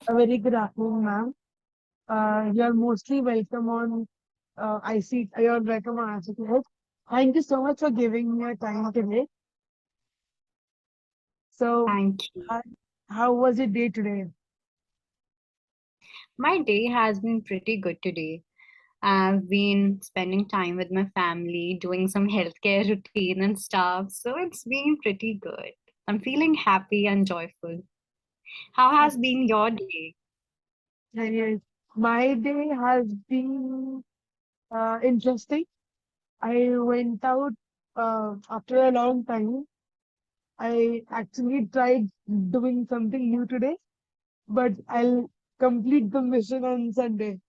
A very good afternoon, ma'am. You're mostly welcome on IC. You're welcome on IC. Thank you so much for giving me your time today. So, Thank you. how, how was your day today? My day has been pretty good today. I've been spending time with my family, doing some healthcare routine and stuff. So it's been pretty good. I'm feeling happy and joyful. How has That's been your day? very My day has been interesting. I went out after a long time. I actually tried doing something new today, but I'll complete the mission on Sunday.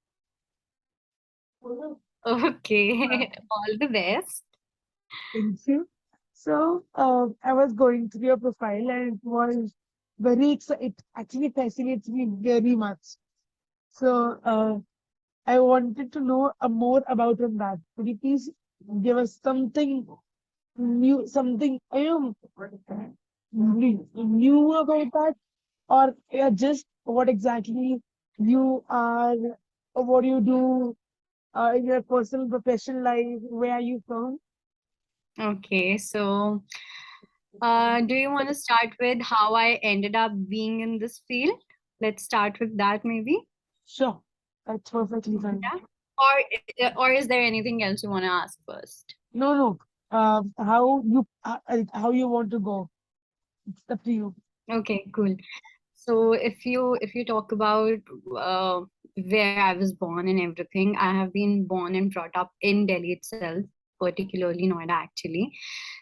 Okay, all the best. Thank you. So, I was going through your profile and it was it actually fascinates me very much. So, I wanted to know more about on that. Could you please give us something new, something new about that, or just what exactly you are, or what you do in your personal professional life? Where are you from? Okay, so do you want to start with how I ended up being in this field? Let's start with that maybe. Sure, that's perfectly fine. Yeah. Or is there anything else you want to ask first? No, no. How you want to go? It's up to you. Okay, cool. So if you talk about uh, where I was born and everything, I have been born and brought up in Delhi itself, particularly Noida actually.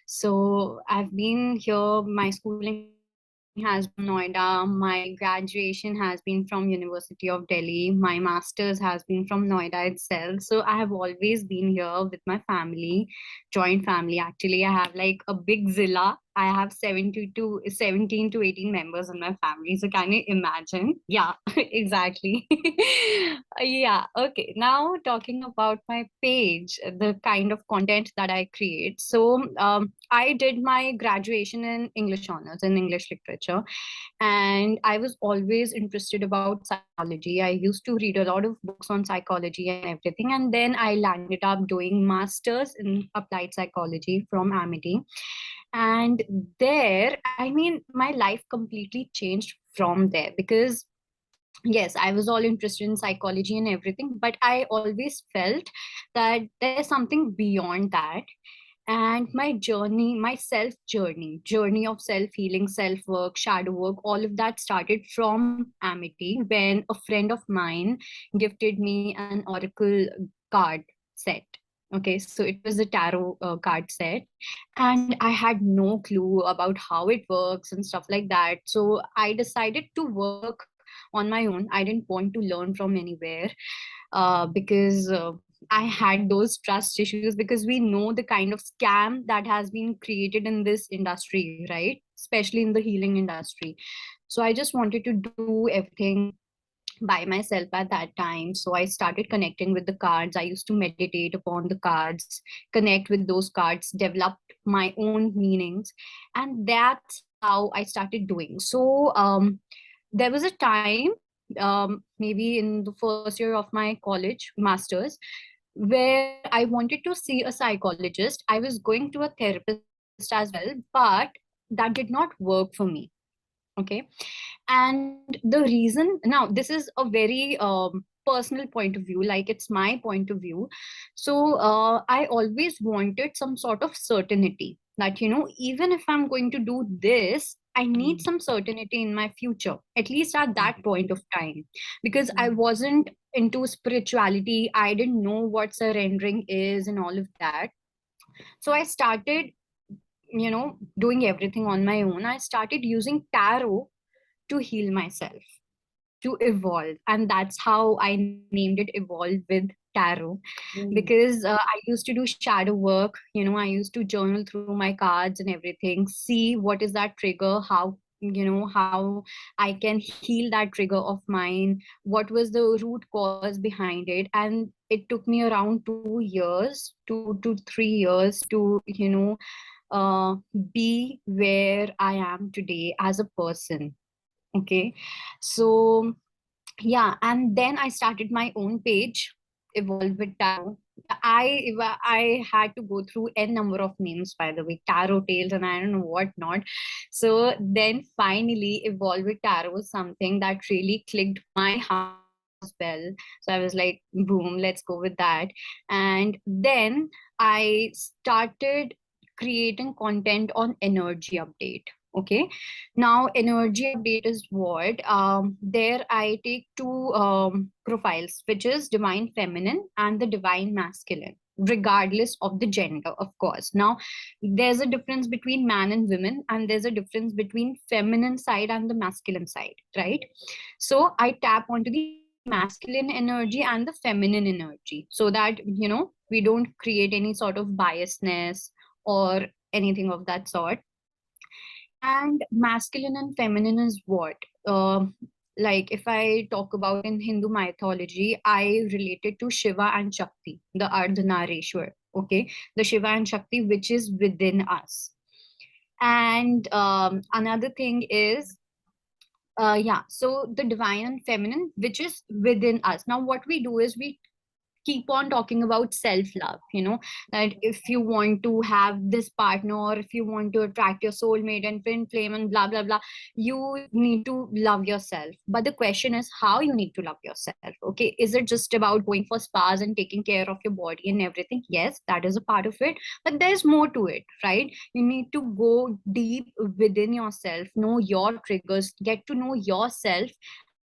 So I've been here. My schooling has been from Noida. My graduation has been from University of Delhi. My master's has been from Noida itself. So I have always been here with my family, joint family. Actually, I have like a big zilla. I have 17 to 18 members in my family. So can you imagine? Yeah, exactly. Yeah, okay. Now talking about my page, the kind of content that I create. So I did my graduation in English honors in English literature, and I was always interested about psychology. I used to read a lot of books on psychology and everything, and then I landed up doing masters in applied psychology from Amity. And there, I mean, my life completely changed from there, because yes, I was all interested in psychology and everything, but I always felt that there's something beyond that. And my journey, my self journey of self healing, self work, shadow work, all of that started from Amity, when a friend of mine gifted me an oracle card set. Okay, so it was a tarot card set, and I had no clue about how it works and stuff like that. So I decided to work on my own. I didn't want to learn from anywhere, because I had those trust issues, because we know the kind of scam that has been created in this industry, right? Especially in the healing industry. So I just wanted to do everything by myself at that time. So I started connecting with the cards. I used to meditate upon the cards, connect with those cards, developed my own meanings. And that's how I started doing. So there was a time, maybe in the first year of my college masters, where I wanted to see a psychologist. I was going to a therapist as well, but that did not work for me. Okay. And the reason, now this is a very personal point of view, like it's my point of view. So I always wanted some sort of certainty that, even if I'm going to do this, I need Mm, some certainty in my future, at least at mm, that point of time, because I mm, wasn't into spirituality. I didn't know what surrendering is and all of that. So I started, doing everything on my own. I started using tarot to heal myself, to evolve. And that's how I named it Evolve with Tarot. mm, Because I used to do shadow work. I used to journal through my cards and everything, see what is that trigger, how I can heal that trigger of mine, what was the root cause behind it. And it took me around 2 years, 2 to 3 years to uh, be where I am today as a person. Okay. So yeah, and then I started my own page, Evolve with Tarot. I had to go through n number of names, by the way, tarot tales and I don't know what not. So then finally Evolve with Tarot was something that really clicked my heart as well. So I was like, boom, let's go with that. And then I started creating content on energy update. Okay, now, energy update is what? There I take two profiles, which is divine feminine and the divine masculine, regardless of the gender, of course. Now, there's a difference between man and women, and there's a difference between feminine side and the masculine side, right? So I tap onto the masculine energy and the feminine energy so that, we don't create any sort of biasness or anything of that sort. And masculine and feminine is what? Like if I talk about in Hindu mythology, I related to Shiva and Shakti, the Ardhanarishwar. Okay, the Shiva and Shakti which is within us. And another thing is, yeah, so the divine and feminine which is within us. Now, what we do is we keep on talking about self love, that if you want to have this partner or if you want to attract your soulmate and twin flame and blah blah blah, you need to love yourself. But the question is how you need to love yourself. Okay, is it just about going for spas and taking care of your body and everything? Yes, that is a part of it, but there's more to it, right? You need to go deep within yourself, know your triggers, get to know yourself,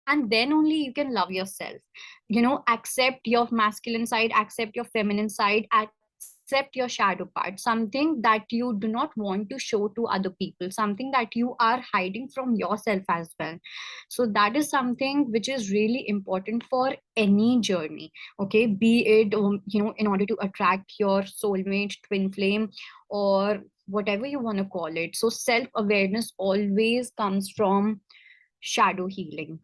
and then only you can love yourself. Accept your masculine side, accept your feminine side, accept your shadow part, something that you do not want to show to other people, something that you are hiding from yourself as well. So that is something which is really important for any journey. Okay, be it in order to attract your soulmate, twin flame, or whatever you want to call it. So self awareness always comes from shadow healing.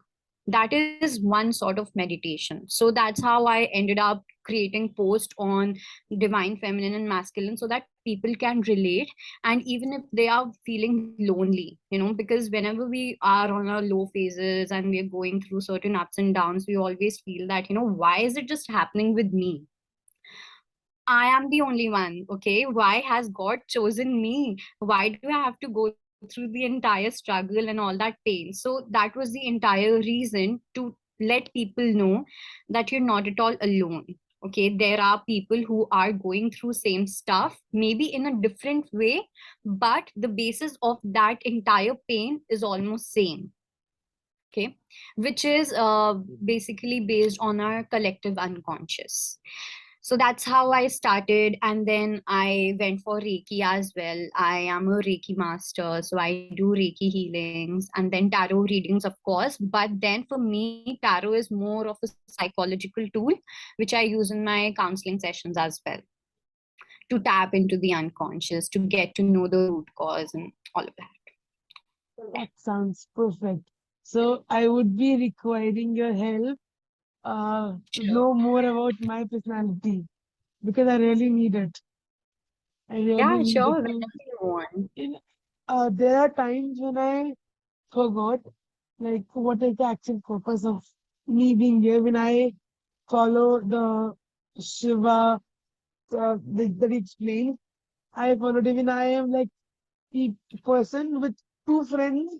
That is one sort of meditation. So that's how I ended up creating post on divine feminine and masculine so that people can relate. And even if they are feeling lonely, because whenever we are on our low phases and we are going through certain ups and downs, we always feel that, why is it just happening with me? I am the only one. Okay, why has God chosen me? Why do I have to go through the entire struggle and all that pain? So that was the entire reason to let people know that you're not at all alone. Okay, there are people who are going through same stuff, maybe in a different way, but the basis of that entire pain is almost same. Okay, which is basically based on our collective unconscious. So that's how I started, and then I went for Reiki as well. I am a Reiki master, so I do Reiki healings and then tarot readings, of course. But then for me, tarot is more of a psychological tool which I use in my counseling sessions as well, to tap into the unconscious, to get to know the root cause and all of that. That sounds perfect. So I would be requiring your help to Sure. know more about my personality because I really need it. I really Yeah, need sure. it Whenever to. you want. In, there are times when I forgot, like, what is the actual purpose of me being here when I follow the Shiva that he explained. I followed him, and I am like the person with two friends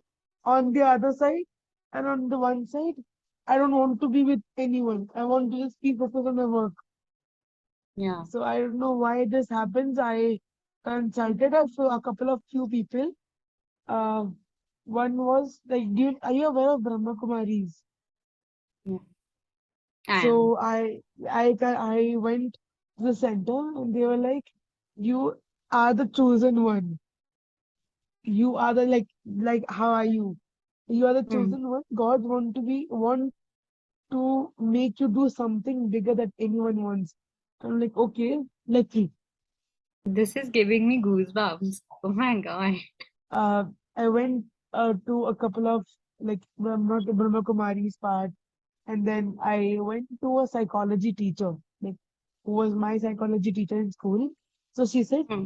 on the other side, and on the one side, I don't want to be with anyone. I want to just be focused on my work. Yeah. So I don't know why this happens. I consulted a couple of few people. Uh, one was like, are you aware of Brahma Kumaris? Yeah, I am. So I went to the center and they were like, you are the chosen one. You are the like how are you? You are the Hmm. chosen one. God want to make you do something bigger that anyone wants. I'm like, okay, let's see. This is giving me goosebumps. Oh my God. Uh, I went to a couple of like Brahma Kumari's part, and then I went to a psychology teacher, like who was my psychology teacher in school. So she said, Hmm.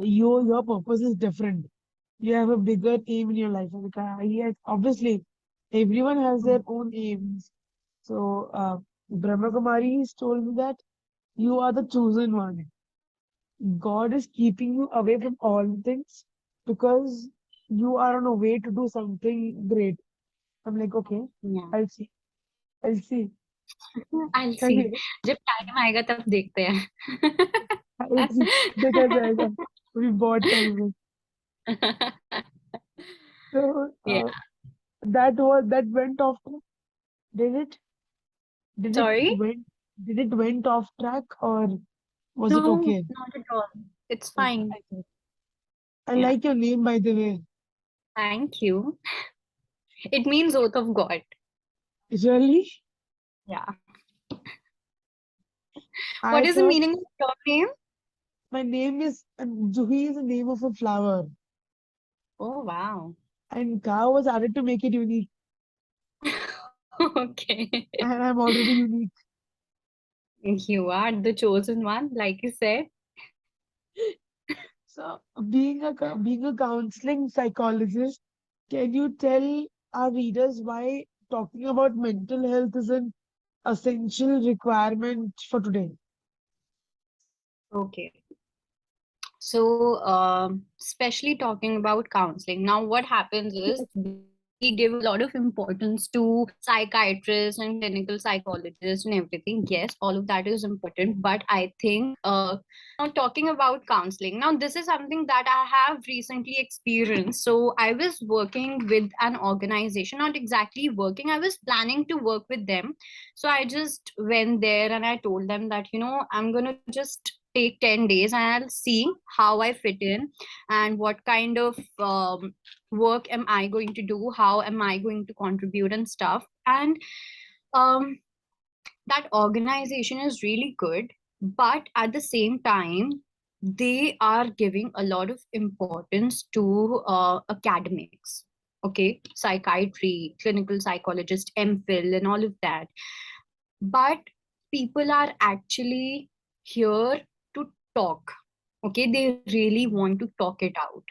your purpose is different. You have a bigger aim in your life. I'm like, yes, obviously. Everyone has their own aims. So, Brahma Kumaris told me that you are the chosen one. God is keeping you away from all things because you are on a way to do something great. I'm like, okay, Yeah. I'll see. I'll see. I'll see. Okay, जब time आएगा तब देखते हैं. I'll see. देखा जाएगा. अभी बहुत time है. So, Yeah. that went off. Did it? Did it Sorry? went? Did it went off track or was it No, okay? not at all. It's Okay, fine. I Yeah. like your name, by the way. Thank you. It means oath of God. Really? Yeah. What I is the thought meaning of your name? my name is Juhi is the name of a flower, Oh, wow. and Ka was added to make it unique, Okay. and I'm already unique. You are the chosen one, like you said. So, being a counseling psychologist, can you tell our readers why talking about mental health is an essential requirement for today? Okay. So, especially talking about counseling. Now, what happens is we give a lot of importance to psychiatrists and clinical psychologists and everything. Yes, all of that is important. But I think now talking about counseling. Now, this is something that I have recently experienced. So, I was working with an organization, not exactly working, I was planning to work with them. So, I just went there and I told them that, I'm going to just take 10 days and I'll see how I fit in and what kind of work am I going to do, how am I going to contribute and stuff. And um, that organization is really good, but at the same time, they are giving a lot of importance to academics. Okay, psychiatry, clinical psychologist, MPhil, and all of that. But people are actually here to talk. Okay, they really want to talk it out.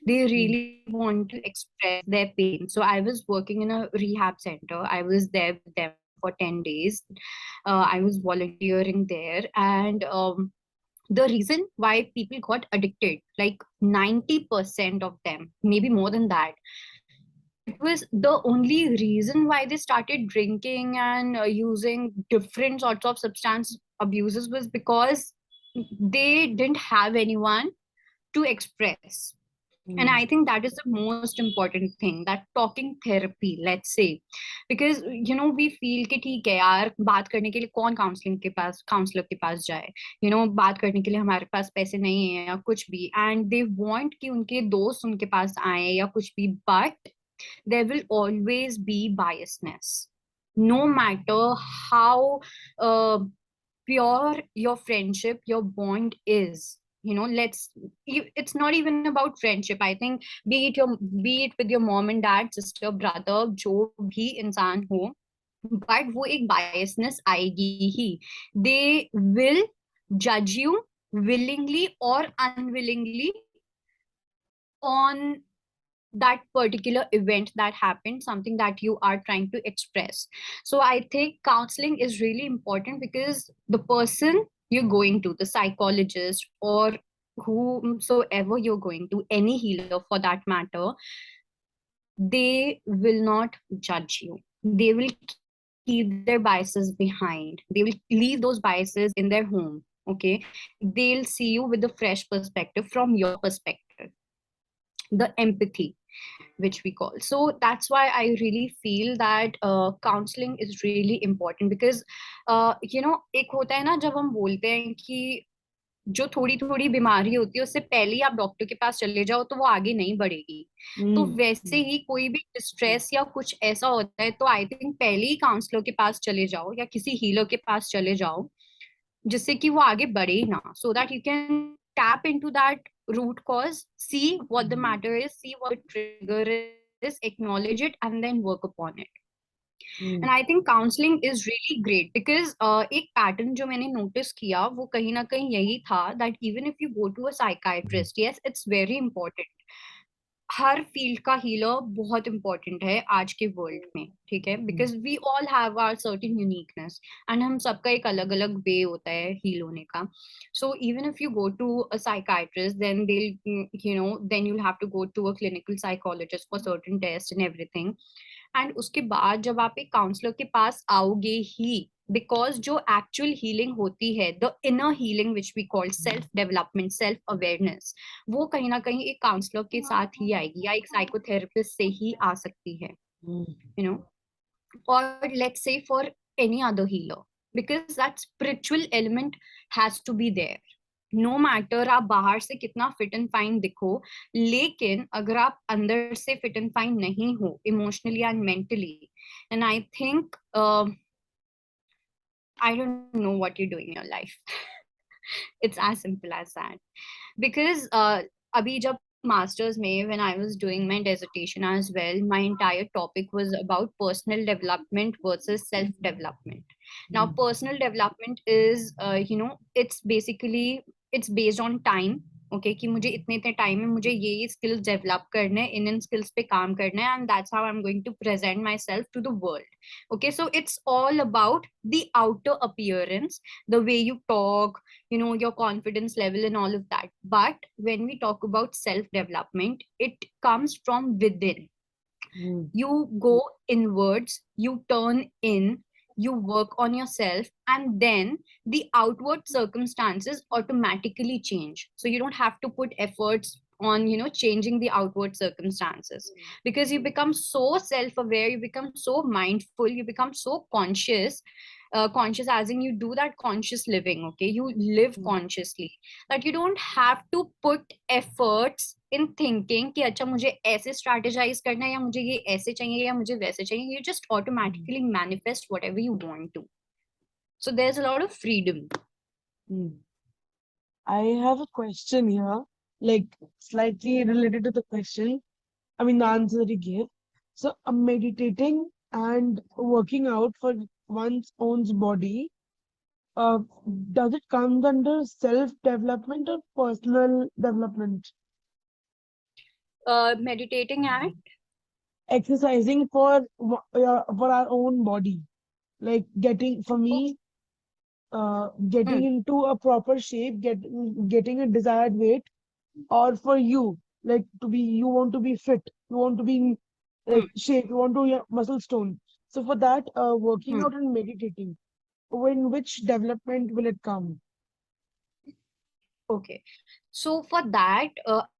They really Mm. want to express their pain. So I was working in a rehab center. I was there with them for 10 days. I was volunteering there. And the reason why people got addicted, like 90% of them, maybe more than that, it was the only reason why they started drinking and using different sorts of substance abuses was because they didn't have anyone to express. And I Mm. think that is the most important thing, that talking therapy, let's say. Because we feel कि ठीक है यार, बात करने के लिए कौन counselling के पास काउंसलर के पास जाए, बात करने के लिए हमारे पास पैसे नहीं है या कुछ भी, एंड दे वांट कि उनके दोस्त उनके पास आए या कुछ भी, but there will always be biasness. No matter how pure your friendship, your bond is. It's not even about friendship. I think be it with your mom and dad, sister, brother, जो भी इंसान हो, but वो एक biasness आएगी ही. They will judge you willingly or unwillingly on that particular event that happened, something that you are trying to express. So I think counseling is really important because the person you're going to, the psychologist or whomsoever you're going to, any healer for that matter, they will not judge you. They will keep their biases behind. They will leave those biases in their home. Okay, they'll see you with a fresh perspective from your perspective, the empathy which we call. So that's why I really feel that counseling is really important because एक होता है ना जब हम बोलते हैं कि जो थोड़ी थोड़ी बीमारी होती है उससे पहले ही आप डॉक्टर के पास चले जाओ तो वो आगे नहीं बढ़ेगी. तो Mm. वैसे ही कोई भी डिस्ट्रेस या कुछ ऐसा होता है तो आई थिंक पहले ही काउंसलर के पास चले जाओ या किसी हीलर के पास चले जाओ जिससे कि वो आगे बढ़े ही ना, so that you can tap into that root cause, see what the matter is, see what the trigger is, acknowledge it, and then work upon it. And I Mm. think counseling is really great because एक pattern जो मैंने notice किया वो कहीं ना कहीं यही था that even if you go to a psychiatrist, yes, it's very important, हर फील्ड का हीलर बहुत इंपॉर्टेंट है आज के वर्ल्ड में, ठीक है, mm, because we all have our certain uniqueness and हम सबका एक अलग अलग वे होता है हील होने का. So even if you go to a psychiatrist then they then you'll have to go to a clinical psychologist for certain tests and everything. And उसके बाद जब आप एक काउंसलर के पास आओगे ही, बिकॉज जो एक्चुअल हीलिंग होती है, the inner healing which we call self development, self awareness, वो कहीं ना कहीं एक काउंसलर के साथ ही आएगी या एक साइकोथेरेपिस्ट से ही आ सकती है, mm, यू नो. और let's say for any other healer, because that spiritual element has to be there. No matter आप बाहर से कितना फिट एंड फाइन दिखो, लेकिन अगर आप अंदर से फिट एंड फाइन नहीं हो emotionally and mentally, and I think I don't know what you're doing in your life. It's as simple as that. Because abhi jab masters mein, when I was doing my dissertation as well, my entire topic was about personal development versus self development. Now mm, personal development is it's basically, it's based on time. Okay कि मुझे इतने इतने time में मुझे ये skills develop करने हैं, इन skills पे काम करना है, and that's how I am going to present myself to the world. Okay, so it's all about the outer appearance, the way you talk, your confidence level and all of that. But when we talk about self development, it comes from within. mm, You go inwards, you turn in, you work on yourself, and then the outward circumstances automatically change. So you don't have to put efforts on changing the outward circumstances, because you become so self-aware, you become so mindful, you become so conscious. Conscious as in you do that conscious living, okay, you live mm, consciously, that you don't have to put efforts in thinking कि अच्छा मुझे ऐसे strategize करना है या मुझे ये ऐसे चाहिए या मुझे वैसे चाहिए. You just mm, automatically manifest whatever you want to. So there's a lot of freedom. mm. I have a question here, like slightly related to the question. I mean, the answer that you gave. So, meditating and working out for one's own body, uh, does it come under self-development or personal development? Meditating at Exercising for our own body, like getting for me, getting hmm, into a proper shape, getting a desired weight, or for you, like to be, you want to be fit, you want to be in, like hmm, shape, you want to, yeah, muscle stone. So for that, working hmm. out and meditating, when which development will it come? Okay. So for that,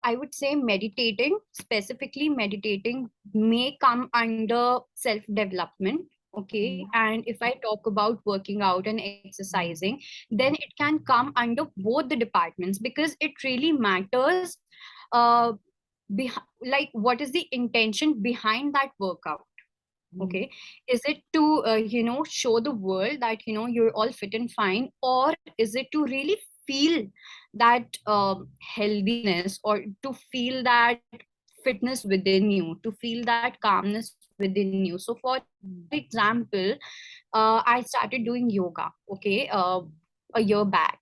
I would say meditating, specifically meditating, may come under self-development. Okay. Mm, And if I talk about working out and mm, exercising, then it can come under both the departments, because it really matters. Uh, like what is the intention behind that workout? mm, Okay, is it to show the world that you're all fit and fine, or is it to really feel that healthiness, or to feel that fitness within you, to feel that calmness within you? So for example, mm, I started doing yoga, okay, a year back.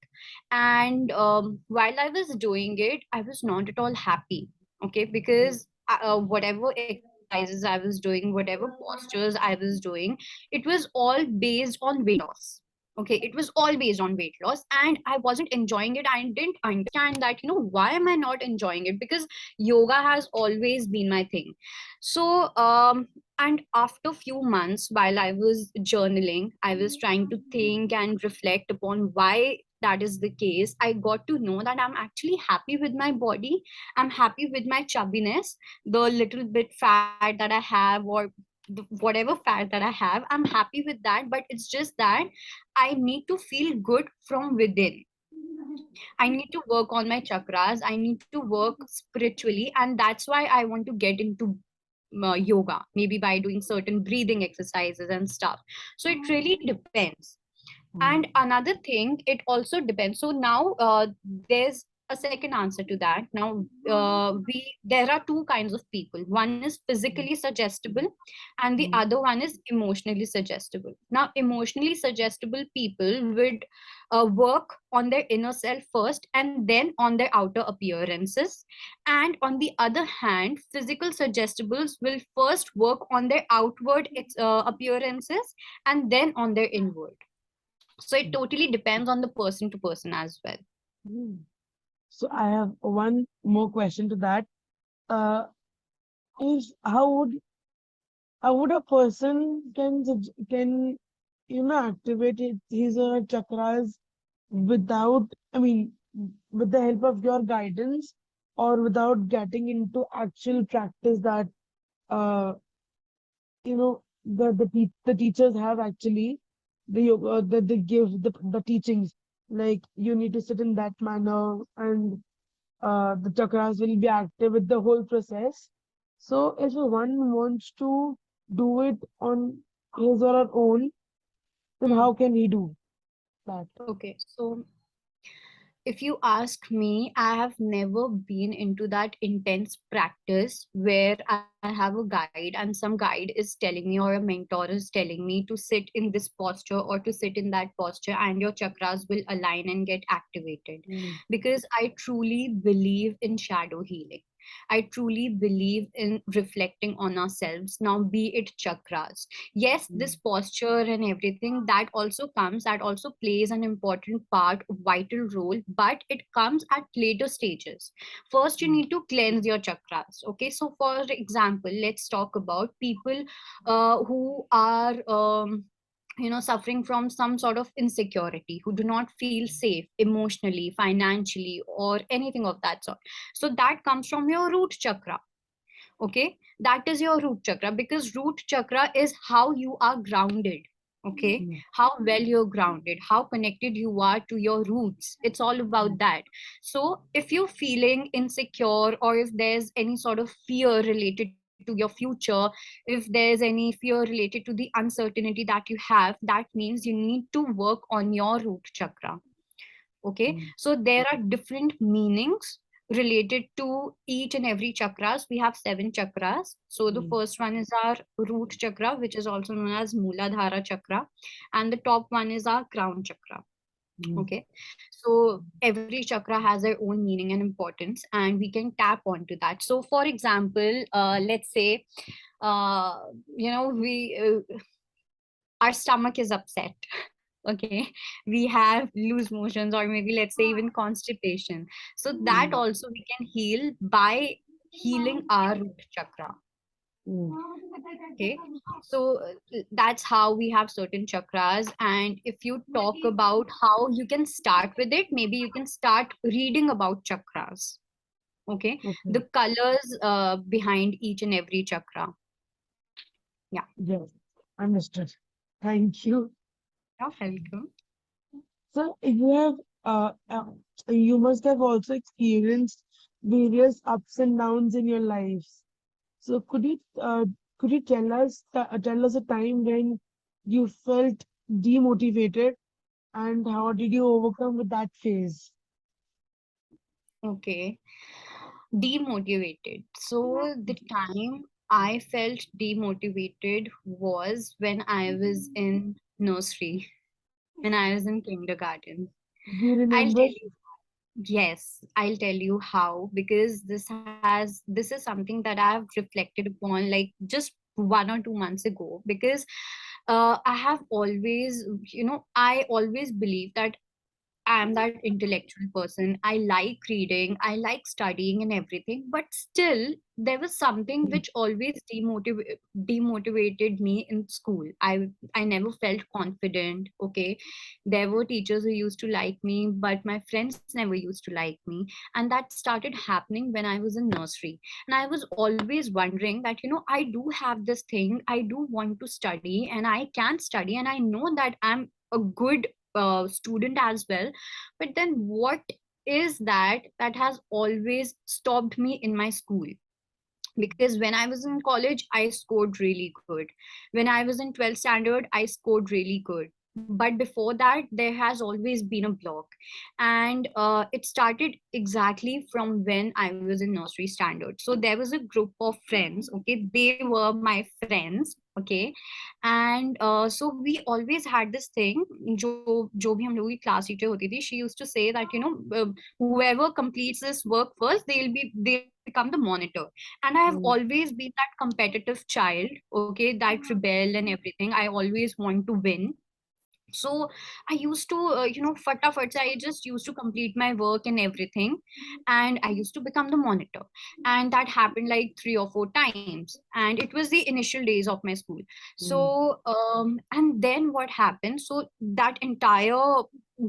And while I was doing it, I was not at all happy, okay, because whatever exercises I was doing, whatever postures I was doing, it was all based on weight loss. Okay, it was all based on weight loss, and I wasn't enjoying it. I didn't understand that, why am I not enjoying it? Because yoga has always been my thing. So and after few months, while I was journaling, I was trying to think and reflect upon why that is the case. I got to know that I'm actually happy with my body. I'm happy with my chubbiness, the little bit fat that I have, or whatever fat that I have. I'm happy with that, but it's just that I need to feel good from within. I need to work on my chakras. I need to work spiritually, and that's why I want to get into yoga, maybe by doing certain breathing exercises and stuff. So it really depends. And mm, another thing, it also depends. So now there's a second answer to that. Now, we there are two kinds of people. One is physically suggestible, and the Mm, other one is emotionally suggestible. Now, emotionally suggestible people would work on their inner self first, and then on their outer appearances. And on the other hand, physical suggestibles will first work on their outward appearances, and then on their inward. So it mm, totally depends on the person to person as well. mm. So I have one more question to that. Uh, is how would a person can activate his or her chakras without, I mean, with the help of your guidance, or without getting into actual practice that uh the teachers have actually, the yoga that they give the teachings, like you need to sit in that manner, and the chakras will be active with the whole process. So if one wants to do it on his or her own, then Hmm. how can he do that? Okay, so if you ask me, I have never been into that intense practice where I have a guide and some guide is telling me, or a mentor is telling me to sit in this posture or to sit in that posture, and your chakras will align and get activated. Mm, Because I truly believe in shadow healing. I truly believe in reflecting on ourselves. Now, be it chakras. Yes, mm, this posture and everything that also plays an important part, vital role, but it comes at later stages. First you mm, need to cleanse your chakras. Okay, so for example, let's talk about people who are suffering from some sort of insecurity, who do not feel safe emotionally, financially, or anything of that sort. So that comes from your root chakra. Okay, that is your root chakra, because root chakra is how you are grounded. Okay, mm, how well you're grounded, how connected you are to your roots, it's all about mm, that. So if you're feeling insecure, or if there's any sort of fear related to your future, if there's any fear related to the uncertainty that you have, that means you need to work on your root chakra. Okay, mm, so there are different meanings related to each and every chakras. We have seven chakras. So the mm, first one is our root chakra, which is also known as Mooladhara chakra, and the top one is our crown chakra. mm, Okay, so every chakra has their own meaning and importance, and we can tap onto that. So for example, let's say uh, we our stomach is upset. Okay, we have loose motions, or maybe let's say even constipation. So that mm, also we can heal by healing our root chakra. mm, Okay, so that's how we have certain chakras. And if you talk about how you can start with it, maybe you can start reading about chakras. Okay, okay. the colors behind each and every chakra. Yeah, Yes, understood. Thank you. you're welcome. So you must have also experienced various ups and downs in your lives. So could you tell us a time when you felt demotivated, and how did you overcome with that phase? Okay, demotivated. So the time I felt demotivated was when I was in nursery, when I was in kindergarten. Do you I'll remember? tell you. Yes, I'll tell you how, because this is something that I've reflected upon like just 1 or 2 months ago. Because I have always, I always believe that I'm that intellectual person. I like reading, I like studying and everything, but still there was something which always demotivated me in school. I never felt confident. Okay, there were teachers who used to like me, but my friends never used to like me, and that started happening when I was in nursery. And I was always wondering that I do have this thing. I do want to study, and I can study, and I know that I'm a good student as well. But then what is that has always stopped me in my school? Because when I was in college, I scored really good. When I was in 12th standard, I scored really good. but before that there has always been a block. And it started exactly from when I was in nursery standard. So there was a group of friends, okay, they were my friends, okay. And so we always had this thing, जो जो भी हम लोगों की class teacher होती थी, she used to say that, whoever completes this work first, they'll become the monitor. And I have Mm. always been that competitive child, okay, that rebel and everything. I always want to win. So I used to fatafat se I just used to complete my work and everything, and I used to become the monitor. And that happened like 3 or 4 times, and it was the initial days of my school. So Mm. and then what happened, so that entire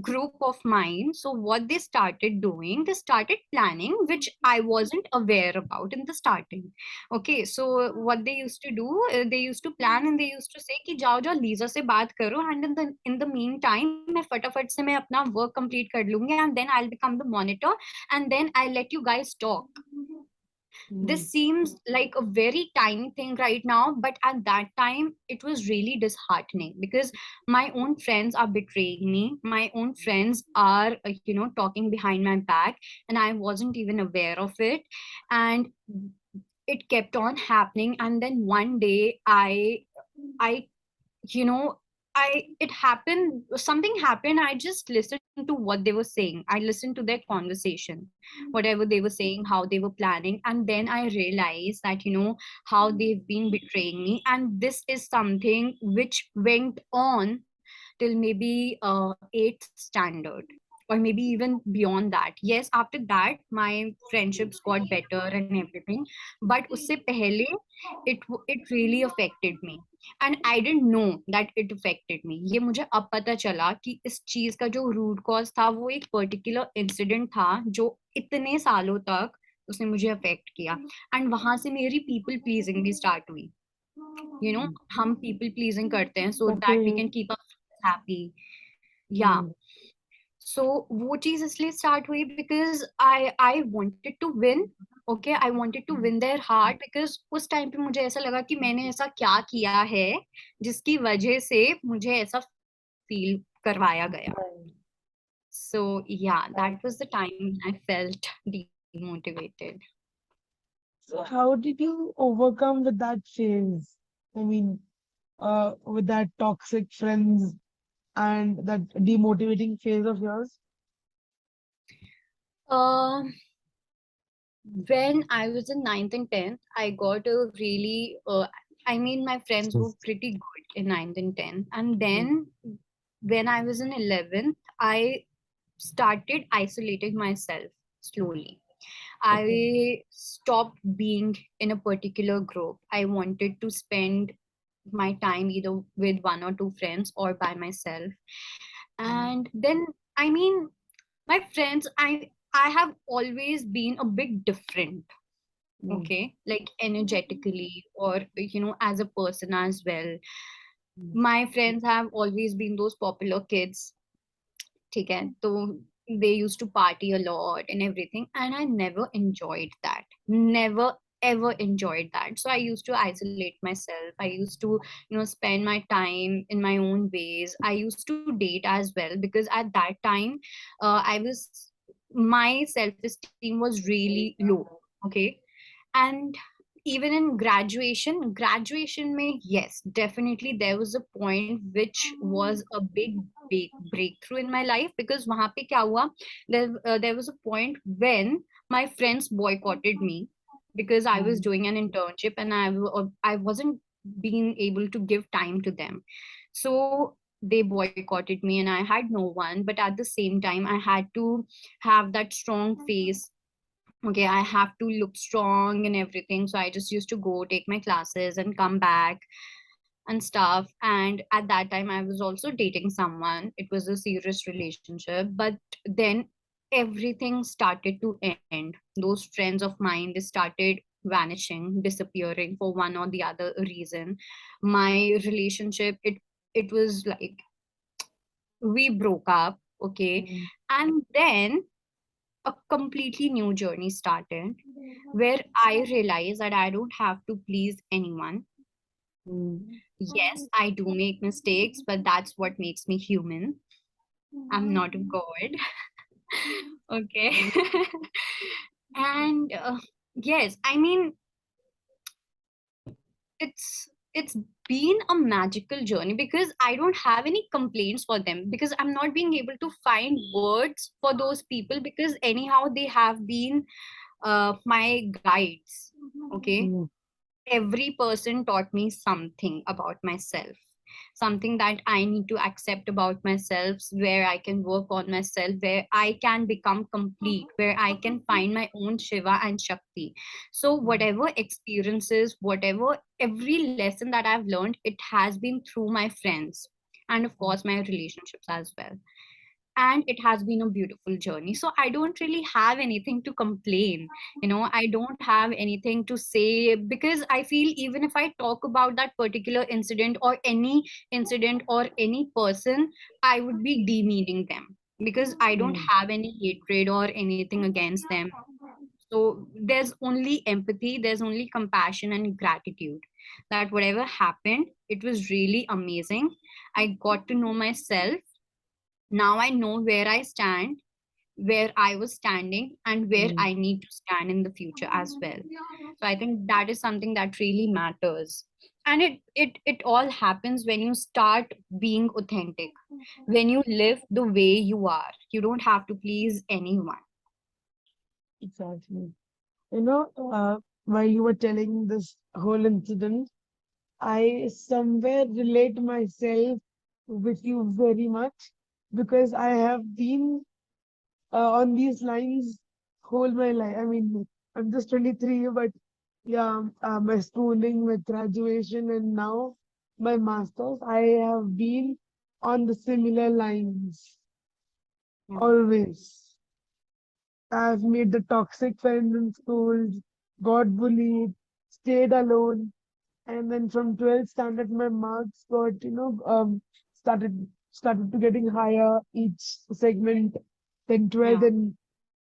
group of mine, so what they started doing, they started planning, which I wasn't aware about in the starting. Okay, so what they used to do, they used to plan and they used to say कि जाओ जाओ Lisa से बात करो, and in the meantime मैं फटाफट से मैं अपना work complete कर लूंगी, and then I'll become the monitor, and then I'll let you guys talk. Mm. This seems like a very tiny thing right now, but at that time it was really disheartening because my own friends are betraying me. My own friends are, talking behind my back, and I wasn't even aware of it. And it kept on happening. And then one day, I you know I it happened, something happened. I just listened to what they were saying. I listened to their conversation, whatever they were saying, how they were planning, and then I realized that, how they've been betraying me. And this is something which went on till maybe 8th standard, or maybe even beyond that. Yes, after that my friendships got better and everything, but usse pehle it really affected me. And I don't know that it affected me. ये मुझे अब पता चला कि इस चीज का जो रूट कॉज था वो एक पर्टिकुलर इंसिडेंट था जो इतने सालों तक उसने मुझे अफेक्ट किया। एंड वहां से मेरी पीपल प्लीजिंग भी स्टार्ट हुई। हम पीपल प्लीजिंग करते हैं so that we Okay. Can keep up happy. या Mm. सो वो चीज इसलिए स्टार्ट हुई because I wanted to win. Okay, I wanted to win their heart because उस टाइम पे मुझे ऐसा लगा कि मैंने ऐसा क्या किया है जिसकी वजह से मुझे ऐसा फील करवाया गया। Right. सो या Right. That was the time I felt demotivated. So how did you overcome with that phase? I mean, with that toxic friends and that demotivating phase of yours? uh, when I was in ninth and 10th, I got a really, I mean, my friends were pretty good in ninth and 10th. And Mm. then when I was in 11th, I started isolating myself slowly. Okay. I stopped being in a particular group. I wanted to spend my time either with one or two friends or by myself. Mm. And then, I mean, my friends, I have always been a bit different, Mm. okay, like energetically or as a person as well. Mm. My friends have always been those popular kids, ठीक है, तो they used to party a lot and everything, and I never enjoyed that, never ever enjoyed that. So I used to isolate myself. I used to spend my time in my own ways. I used to date as well because at that time I was my self esteem was really low, okay. And even in graduation mein, yes, definitely there was a point which was a big breakthrough in my life because wahan pe kya hua, there was a point when my friends boycotted me because I was Mm. doing an internship and I wasn't being able to give time to them. So they boycotted me and I had no one, but at the same time I had to have that strong face. Okay, I have to look strong and everything, so I just used to go take my classes and come back and stuff. And at that time I was also dating someone. It was a serious relationship, but then everything started to end. Those friends of mine, they started vanishing, disappearing for one or the other reason. My relationship, it was like we broke up, okay. Mm. And then a completely new journey started where I realized that I don't have to please anyone. Mm. Yes, I do make mistakes, but that's what makes me human. I'm not a god. Okay. And yes, I mean, it's been a magical journey because I don't have any complaints for them, because I'm not being able to find words for those people, because anyhow they have been my guides. Okay, Mm. every person taught me something about myself, something that I need to accept about myself, where I can work on myself, where I can become complete, where I can find my own Shiva and Shakti. So Mm. whatever experiences, whatever, every lesson that I've learned, it has been through my friends, and of course my relationships as well. And it has been a beautiful journey, so I don't really have anything to complain. I don't have anything to say, because I feel even if I talk about that particular incident or any incident or any person, I would be demeaning them, because I don't Mm. have any hatred or anything against them. So there's only empathy, there's only compassion and gratitude, that whatever happened, it was really amazing. I got to know myself. Now I know where I stand, where I was standing, and where Mm. I need to stand in the future as well. So I think that is something that really matters. And it all happens when you start being authentic, when you live the way you are. You don't have to please anyone. Exactly. You know, while you were telling this whole incident, I somewhere relate myself with you very much because I have been on these lines whole my life. I mean, I'm just 23, but yeah, my schooling, my graduation, and now my masters, I have been on the similar lines Yeah, always. I've made the toxic friends in school, got bullied, stayed alone, and then from 12th standard, my marks got, started to getting higher each segment. Then 12th yeah, and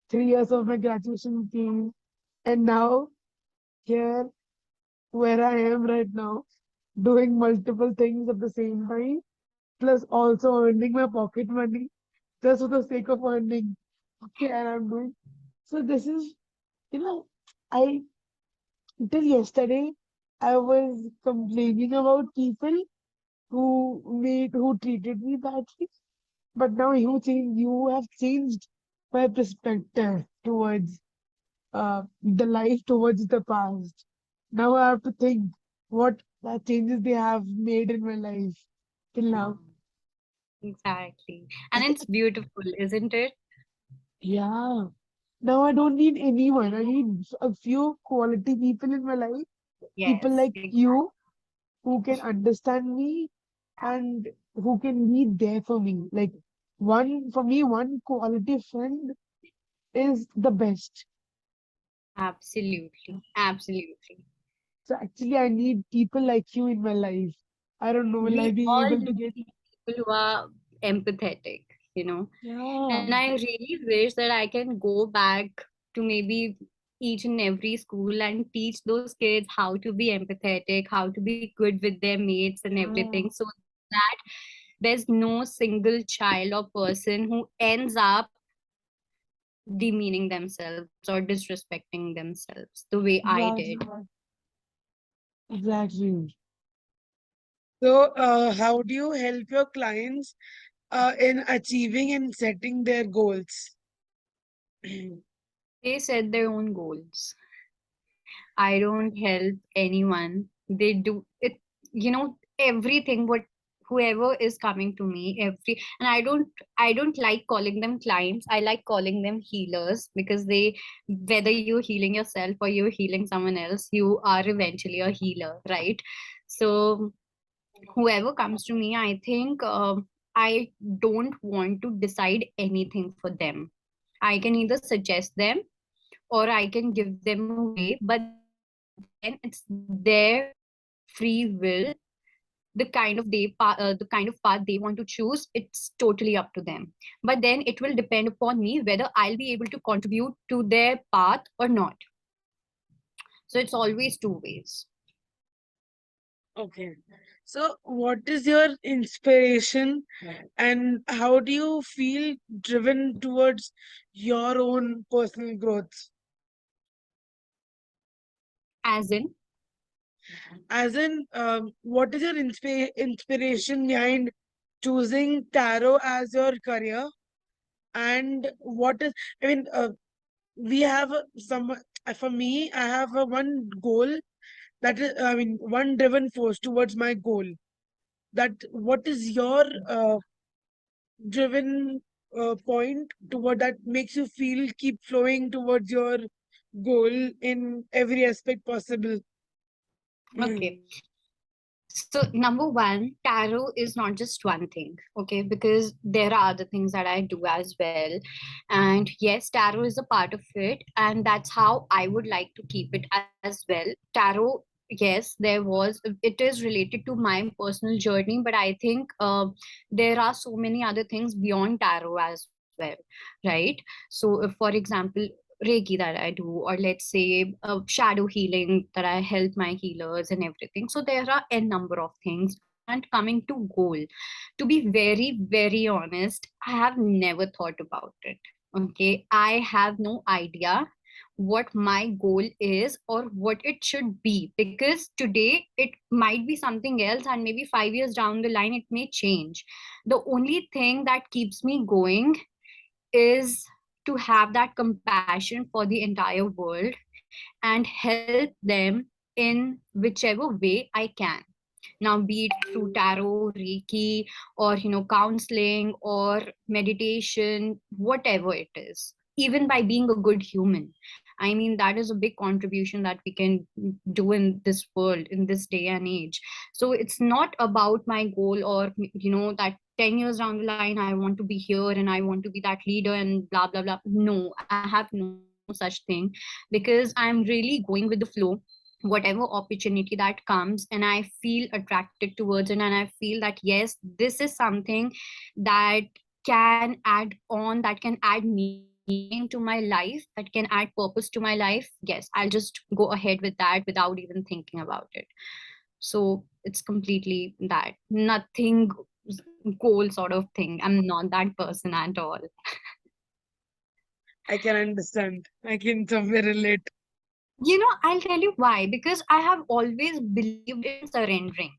3 years of my graduation came, and now here where I am right now, doing multiple things at the same time, plus also earning my pocket money just for the sake of earning. Okay, and I'm doing. So this is, you know, I till yesterday I was complaining about people who treated me badly, but now you have changed my perspective towards the life towards the past. Now I have to think what changes they have made in my life till now. exactly. And it's beautiful, isn't it? Yeah. Now I don't need anyone. I need a few quality people in my life. People Yes, like exactly. you who can understand me and who can be there for me. Like for me, one quality friend is the best. Absolutely, absolutely. So actually, I need people like you in my life. I don't know, will I We be all able to need get? people who are empathetic, you know. Yeah, And I really wish that I can go back to maybe each and every school and teach those kids how to be empathetic, how to be good with their mates and yeah, everything, so that there's no single child or person who ends up demeaning themselves or disrespecting themselves the way I did. exactly, exactly. So, how do you help your clients in achieving and setting their goals? They set their own goals. I don't help anyone. They do it, everything what whoever is coming to me, and I don't like calling them clients. I like calling them healers, because they, whether you're healing yourself or you're healing someone else, you are eventually a healer, right? So whoever comes to me, I think I don't want to decide anything for them. I can either suggest them or I can give them a way, but then it's their free will. The kind of path they want to choose, it's totally up to them. But then it will depend upon me whether I'll be able to contribute to their path or not. So it's always two ways. Okay. So, what is your inspiration and how do you feel driven towards your own personal growth? As in, As in, what is your inspiration behind choosing tarot as your career? And what is, I mean, we have for me, I have a one goal that is, I mean, one driven force towards my goal. That what is your driven point toward that makes you feel keep flowing towards your goal in every aspect possible. okay. So, number one, tarot is not just one thing, okay? Because there are other things that I do as well. And yes, tarot is a part of it. And that's how I would like to keep it as well. Tarot, yes, it is related to my personal journey, but I think there are so many other things beyond tarot as well, right? So, if, for example, Reiki that I do, or let's say shadow healing that I help my healers and everything. So there are a number of things. And coming to goal, to be very, very honest, I have never thought about it. Okay, I have no idea what my goal is or what it should be, because today it might be something else and maybe 5 years down the line it may change. The only thing that keeps me going is to have that compassion for the entire world and help them in whichever way I can. Now, be it through tarot, Reiki, or counseling or meditation, whatever it is, even by being a good human. I mean, that is a big contribution that we can do in this world, in this day and age. So it's not about my goal, or that 10 years down the line I want to be here and I want to be that leader and blah blah blah. No, I have no such thing, because I'm really going with the flow, whatever opportunity that comes, and I feel attracted towards it, and I feel that yes, this is something that can add on, that can add meaning to my life, that can add purpose to my life. Yes, I'll just go ahead with that without even thinking about it. So it's completely that, nothing goal sort of thing. I'm not that person at all. I can understand. I can somewhere relate. I'll tell you why. Because I have always believed in surrendering.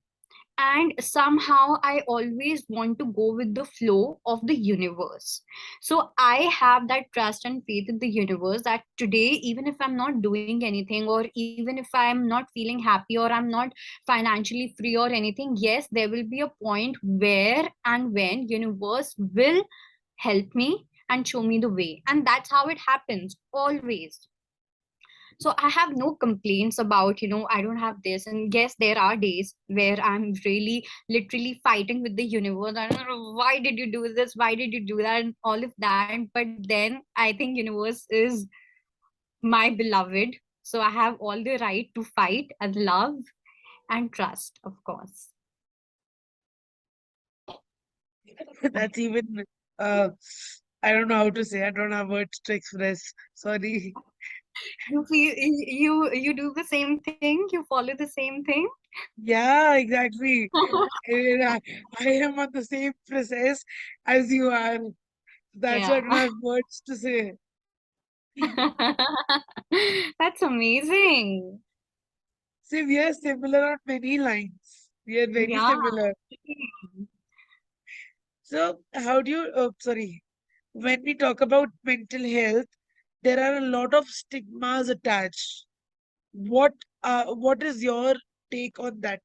And somehow I always want to go with the flow of the universe. So I have that trust and faith in the universe that today, even if I'm not doing anything, or even if I'm not feeling happy, or I'm not financially free or anything, yes, there will be a point where and when universe will help me and show me the way. And that's how it happens always. So I have no complaints about, I don't have this. And yes, there are days where I'm really literally fighting with the universe. I don't know, why did you do this, why did you do that, and all of that. But then I think universe is my beloved, so I have all the right to fight and love and trust, of course. That's even uh I don't know how to say. I don't have words to express. Sorry. You do the same thing, you follow the same thing. Yeah, exactly. And I am on the same process as you are. That's why I Yeah. don't have words to say. That's amazing. See, we are similar on many lines. We are very Yeah. similar. So, how do you, sorry, when we talk about mental health, there are a lot of stigmas attached. What is your take on that?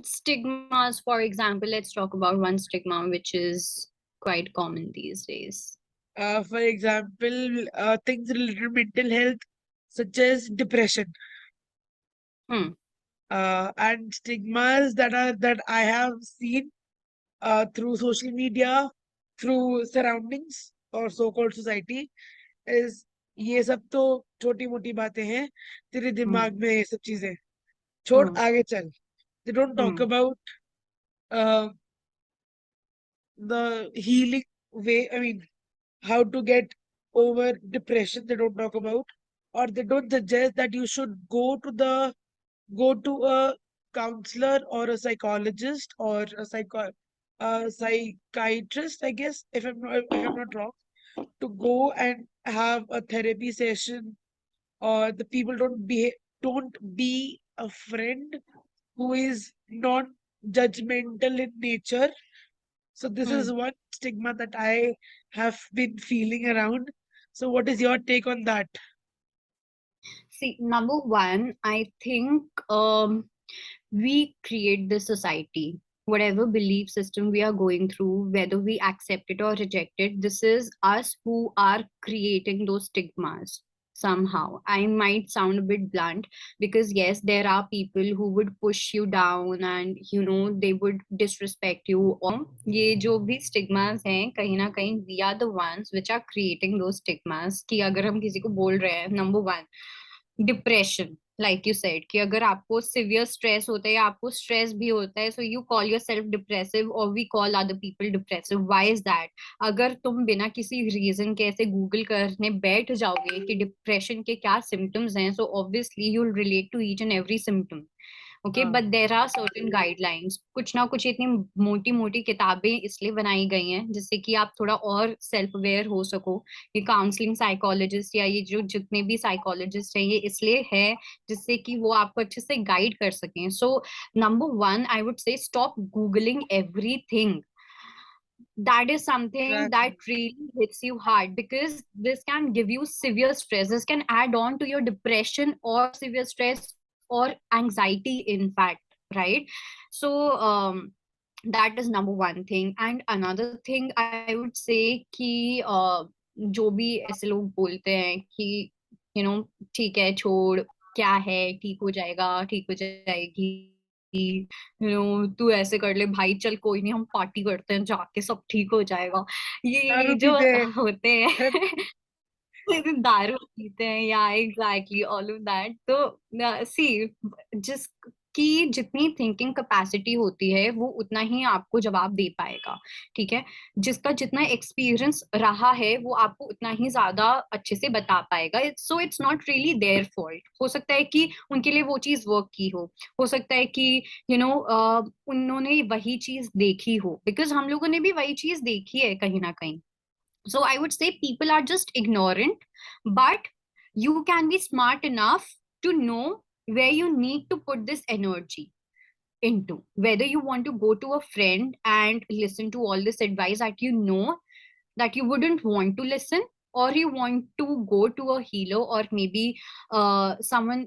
Stigmas, for example, let's talk about one stigma which is quite common these days. For example, things related to mental health, such as depression, Hmm. and stigmas that I have seen through social media, through surroundings or so-called society, is ये सब तो छोटी मोटी बातें हैं तेरे Hmm. दिमाग में ये सब चीजें छोड़ Hmm. आगे चल. They don't talk Hmm. about uh, the healing way. I mean, how to get over depression. They don't talk about, or they don't suggest that you should go to the go to a counselor or a psychologist or a psychiatrist, I guess, if I'm not wrong, to go and have a therapy session, or the people don't be a friend who is non-judgmental in nature. So this is Hmm. one stigma that I have been feeling around. So what is your take on that? See, number one, I think we create this society. Whatever belief system we are going through, whether we accept it or reject it, this is us who are creating those stigmas somehow. I might sound a bit blunt because, yes, there are people who would push you down and, they would disrespect you. ये जो भी stigmas हैं कहीं ना कहीं we are the ones which are creating those stigmas कि अगर हम किसी को बोल रहे हैं, number one, depression, like you said, कि अगर आपको सिवियर स्ट्रेस होता है या आपको स्ट्रेस भी होता है, so you call yourself depressive और we call other people depressive. Why is that? अगर तुम बिना किसी रीजन के ऐसे गूगल करने बैठ जाओगे कि डिप्रेशन के क्या सिम्टम्स हैं, so obviously you will relate to each and every symptom. Okay, हाँ, but there are certain guidelines, कुछ ना कुछ इतनी मोटी मोटी किताबें इसलिए बनाई गई हैं जिससे कि आप थोड़ा और सेल्फ अवेयर हो सको। ये काउंसलिंग साइकोलॉजिस्ट या ये जो जितने भी साइकोलॉजिस्ट हैं ये इसलिए है जिससे कि वो आपको अच्छे से गाइड कर सकें। So number one, I would say stop googling everything. That is something that exactly. really hits you hard because this can give you severe stress. This can add on to your depression or severe stress or anxiety, in fact, right? So that is number one thing. And another thing I would say कि जो भी ऐसे लोग बोलते हैं कि ठीक है, छोड़, क्या है, ठीक हो जाएगा, ठीक हो जाएगी, तू ऐसे कर ले भाई, चल कोई नहीं, हम पार्टी करते हैं जाके, सब ठीक हो जाएगा, ये दारू जो पीते होते हैं दारू पीते हैं, या एग्जैक्टली ऑल ऑफ दैट। तो सी, जिस की जितनी थिंकिंग कैपेसिटी होती है वो उतना ही आपको जवाब दे पाएगा, ठीक है? जिसका जितना एक्सपीरियंस रहा है वो आपको उतना ही ज्यादा अच्छे से बता पाएगा। So it's not really their fault. हो सकता है कि उनके लिए वो चीज वर्क की हो सकता है कि उन्होंने वही चीज देखी हो, बिकॉज हम लोगों ने भी वही चीज देखी है कहीं ना कहीं। So I would say people are just ignorant, but you can be smart enough to know where you need to put this energy into. Whether you want to go to a friend and listen to all this advice that that you wouldn't want to listen, or you want to go to a healer or maybe someone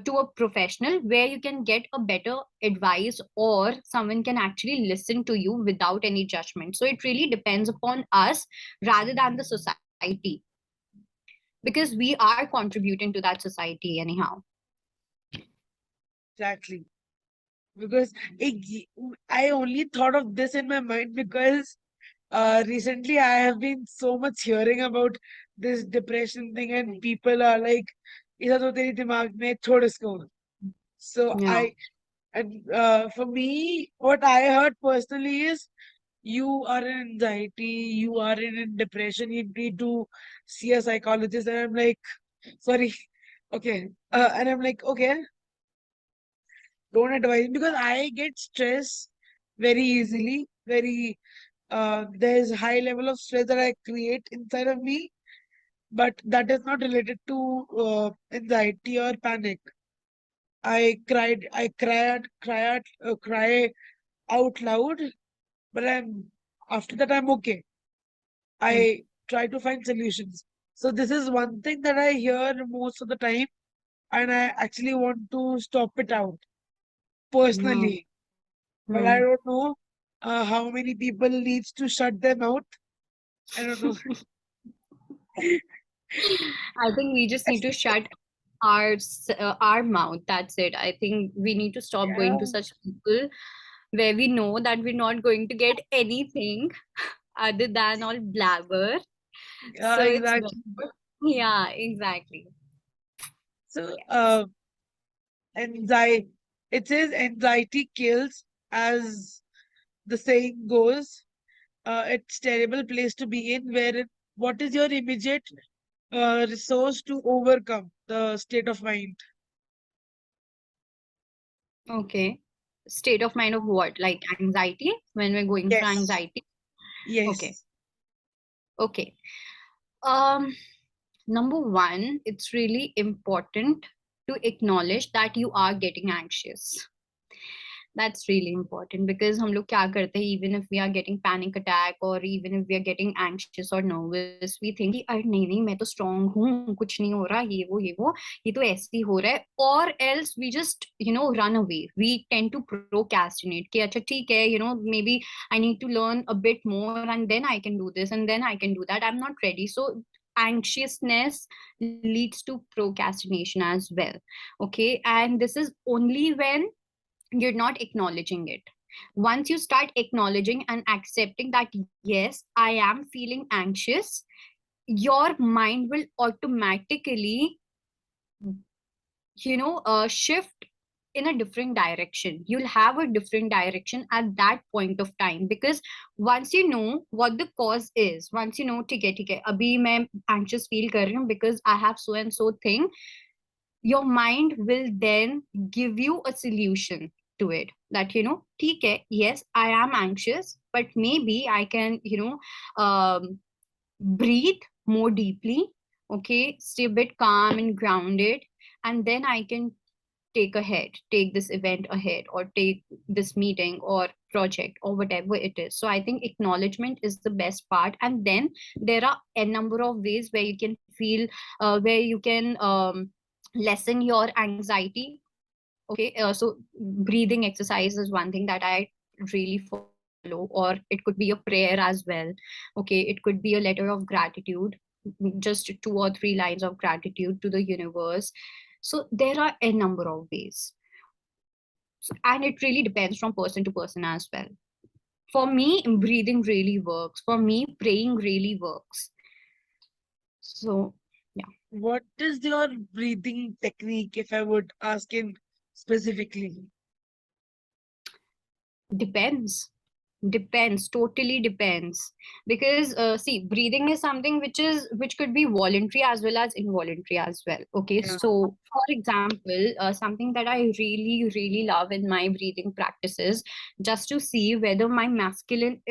to a professional where you can get a better advice, or someone can actually listen to you without any judgment. So it really depends upon us rather than the society, because we are contributing to that society anyhow. exactly. Because I only thought of this in my mind because recently I have been so much hearing about this depression thing, and people are like, "इधर तो तेरी दिमाग में छोड़ इसको." So Yeah. for me, what I heard personally is, you are in anxiety, you are in depression, you need to see a psychologist. And I'm like, sorry, okay. And I'm like, okay, don't advise me because I get stressed very easily. There's high level of stress that I create inside of me, but that is not related to anxiety or panic. I cry out loud, but after that I'm okay. Mm. I try to find solutions. So this is one thing that I hear most of the time, and I actually want to stop it out Yeah. personally. But I Mm. don't know how many people needs to shut them out. I don't know. I think we just need to shut our mouth. That's it. I think we need to stop going Yeah, to such people where we know that we're not going to get anything other than all blabber. yeah, So it's better. exactly. Yeah, exactly. So Yes. anxiety. It says anxiety kills, as the saying goes. It's terrible place to be in. What is your immediate resource to overcome the state of mind? Okay. State of mind of what? Like anxiety? When we're going through Yes. anxiety? Okay. Yes. Okay. Um, Number one, it's really important to acknowledge that you are getting anxious. That's really important because हम लोग क्या करते हैं, even if we are getting panic attack or even if we are getting anxious or nervous, we think कि अरे नहीं नहीं मैं तो strong हूँ, कुछ नहीं हो रहा, ये तो ऐसे ही हो रहा है, or else we just run away. We tend to procrastinate कि अच्छा ठीक है, maybe I need to learn a bit more and then I can do this and then I can do that. I'm not ready. So anxiousness leads to procrastination as well. Okay, and this is only when you're not acknowledging it. Once you start acknowledging and accepting that yes, I am feeling anxious, your mind will automatically shift in a different direction. You'll have a different direction at that point of time, because once you know what the cause is, once you know ठीक है अभी मैं anxious feel कर रही हूँ because I have so and so thing, your mind will then give you a solution to it, that ठीक है, yes, I am anxious, but maybe I can breathe more deeply. Okay, stay a bit calm and grounded, and then I can take this event ahead, or take this meeting or project or whatever it is. So I think acknowledgement is the best part, and then there are a number of ways where you can feel where you can lessen your anxiety. Okay, so breathing exercise is one thing that I really follow, or it could be a prayer as well. Okay, it could be a letter of gratitude, just 2 or 3 lines of gratitude to the universe. So there are a number of ways. So, and it really depends from person to person as well. For me, breathing really works. For me, praying really works. So, yeah. What is your breathing technique, if I would ask in specifically? Depends, totally depends. Because see, breathing is something which could be voluntary as well as involuntary as well. Okay, Yeah. so for example, something that I really love in my breathing practices, just to see whether my masculine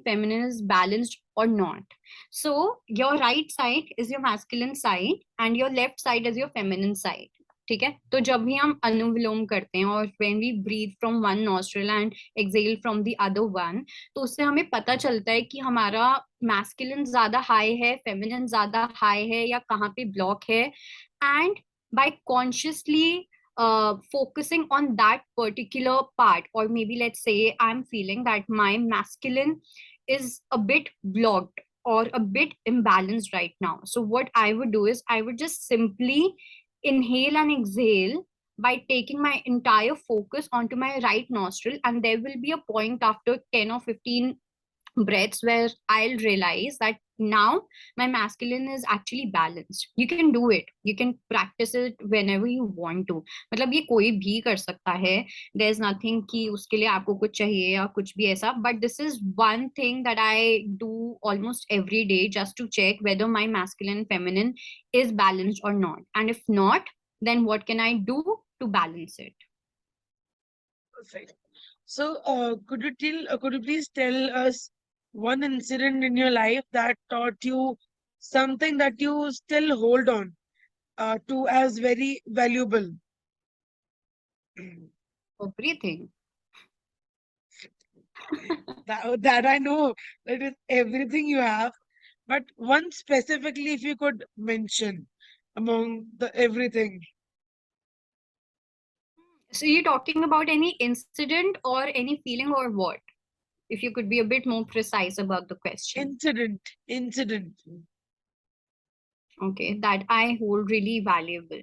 feminine is balanced or not. So your right side is your masculine side and your left side is your feminine side. ठीक है, तो जब भी हम अनुविलोम करते हैं और when we breathe from one nostril and exhale from the other one, तो उससे हमें पता चलता है कि हमारा मैस्कुलिन ज्यादा हाई है, फेमिनिन ज्यादा हाई है, या कहाँ पे ब्लॉक है. And by consciously focusing on that particular part, or maybe let's say I'm feeling that my masculine is a bit blocked or a bit imbalanced right now, so what I would do is I would just simply inhale and exhale by taking my entire focus onto my right nostril, and there will be a point after 10 or 15 breaths where I'll realize that now my masculine is actually balanced. You can do it, you can practice it whenever you want to. मतलब ये कोई भी कर सकता है. There's nothing कि उसके लिए आपको कुछ चाहिए या कुछ भी ऐसा, but this is one thing that I do almost every day just to check whether my masculine and feminine is balanced or not, and if not, then what can I do to balance it. Perfect. So, could you please tell us one incident in your life that taught you something that you still hold on to as very valuable? Everything. That I know, that is everything you have, but one specifically, if you could mention among the everything. So you're talking about any incident or any feeling or what? If you could be a bit more precise about the question. Incident. Okay, that I hold really valuable.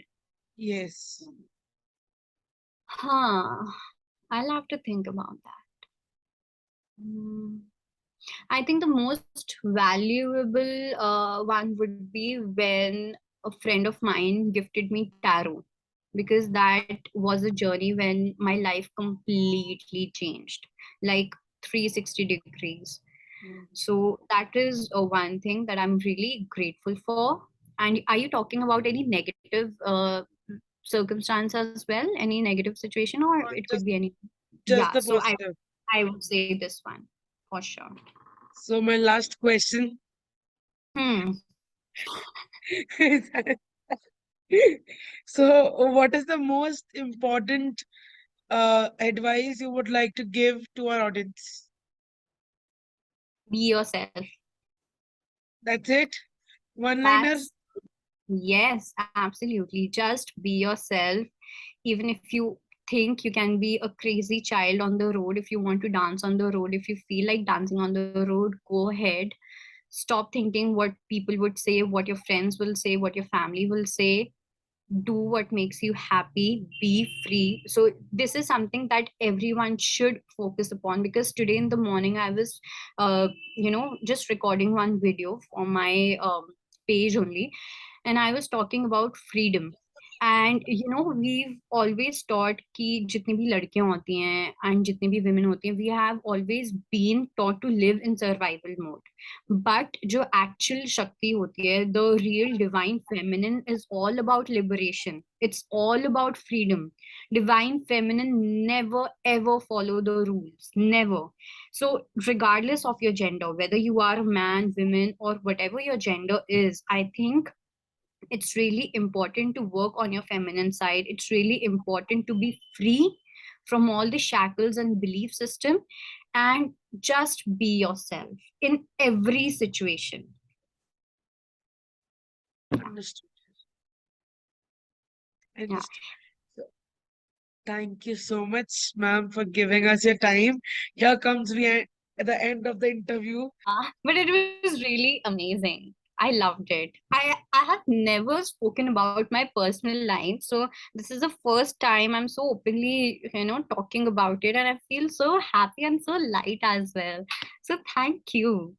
Yes. Huh. I'll have to think about that. Hmm. I think the most valuable one would be when a friend of mine gifted me tarot, because that was a journey when my life completely changed, like 360 degrees. Mm. So that is one thing that I'm really grateful for. And are you talking about any negative circumstance as well, any negative situation, or Or it could just be any. just Yeah, the so positive. I would say this one for sure. So my last question Hmm. is so what is the most important advice you would like to give to our audience? Be yourself. That's it? One liner? That's yes, absolutely. Just be yourself. Even if you think you can be a crazy child on the road, if you want to dance on the road, if you feel like dancing on the road, go ahead. Stop thinking what people would say, what your friends will say, what your family will say. Do what makes you happy, be free. So this is something that everyone should focus upon, because today in the morning I was just recording one video on my page only, and I was talking about freedom. And we've always taught कि जितनी भी लड़कियां होती हैं and जितनी भी women होती हैं, we have always been taught to live in survival mode. But जो actual शक्ति होती है, the real divine feminine is all about liberation. It's all about freedom. Divine feminine never ever follow the rules. Never. So regardless of your gender, whether you are a man, woman, or whatever your gender is, I think it's really important to work on your feminine side. It's really important to be free from all the shackles and belief system, and just be yourself in every situation. Understood. Yeah. Understood. So, thank you so much, ma'am, for giving us your time. Here comes we at the end of the interview. But it was really amazing. I loved it. I have never spoken about my personal life, so this is the first time I'm so openly, talking about it, and I feel so happy and so light as well. So thank you.